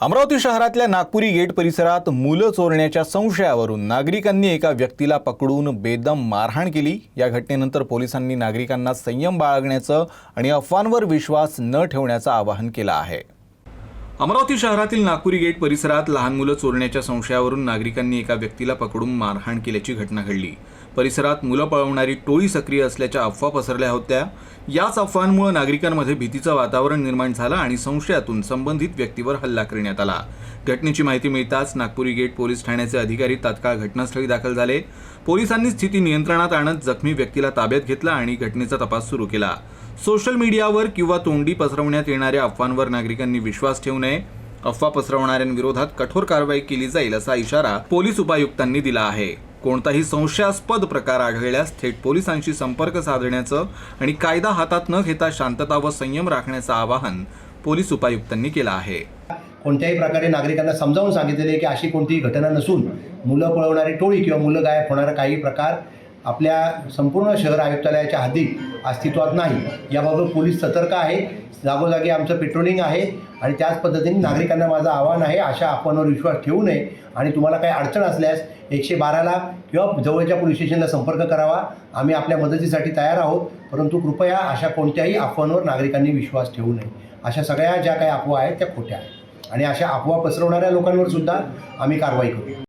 अमरावती शहरातल्या नागपुरी गेट परिसरात मुलं चोरण्याच्या संशयावरून नागरिकांनी एका व्यक्तीला पकडून बेदम मारहाण केली। या घटनेनंतर पोलिसांनी नागरिकांना संयम बाळगण्याचं आणि अफवांवर विश्वास न ठेवण्याचं आवाहन केलं आहे। अमरावती शहरातील नागपुरी गेट परिसरात लहान मुलं चोरण्याच्या संशयावरून नागरिकांनी एका व्यक्तीला पकडून मारहाण केल्याची घटना घडली। परिसरात मुलं पळवणारी टोळी सक्रिय असल्याच्या अफवा पसरल्या होत्या। याच अफवांमुळे नागरिकांमध्ये भीतीचं वातावरण निर्माण झालं आणि संशयातून संबंधित व्यक्तीवर हल्ला करण्यात आला। घटनेची माहिती मिळताच नागपुरी गेट पोलीस ठाण्याचे अधिकारी तात्काळ घटनास्थळी दाखल झाले। पोलिसांनी स्थिती नियंत्रणात आणत जखमी व्यक्तीला ताब्यात घेतलं आणि घटनेचा तपास सुरू केला। सोशल मीडियावर किंवा तोंडी पसरवण्यात येणाऱ्या अफवांवर नागरिकांनी विश्वास ठेवू नये। अफवा पसरवणाऱ्यांविरोधात कठोर कारवाई केली जाईल असा इशारा पोलीस उपायुक्तांनी दिला आहे। कोणताही संशयास्पद प्रकार आढळल्यास थेट पोलिसांशी संपर्क साधण्याचं आणि कायदा हातात न घेता शांतता व संयम राखण्याचं आवाहन पोलीस उपायुक्तांनी केलं आहे। कोणत्याही प्रकारे नागरिकांना समजावून सांगितलेले आहे की अशी कोणतीही घटना नसून मुलं पळवणारी टोळी किंवा मुलं गायब होणारा काही प्रकार आपल्या संपूर्ण शहर आयुक्तालयाच्या हद्दीत अस्तित्वात नाही। याबाबत पोलीस सतर्क आहे, जागोजागी आमचं पेट्रोलिंग आहे आणि त्याच पद्धतीने नागरिकांना माझं आवाहन आहे, अशा अफवांवर विश्वास ठेवू नये आणि तुम्हाला काही अडचण असल्यास 112ला किंवा जवळच्या पोलीस स्टेशनला संपर्क करावा। आम्ही आपल्या मदतीसाठी तयार आहोत, परंतु कृपया अशा कोणत्याही अफवांवर नागरिकांनी विश्वास ठेवू नये। अशा सगळ्या ज्या काही अफवा आहेत त्या खोट्या आहेत आणि अशा अफवा पसरवणाऱ्या लोकांवर सुद्धा आम्ही कारवाई करू।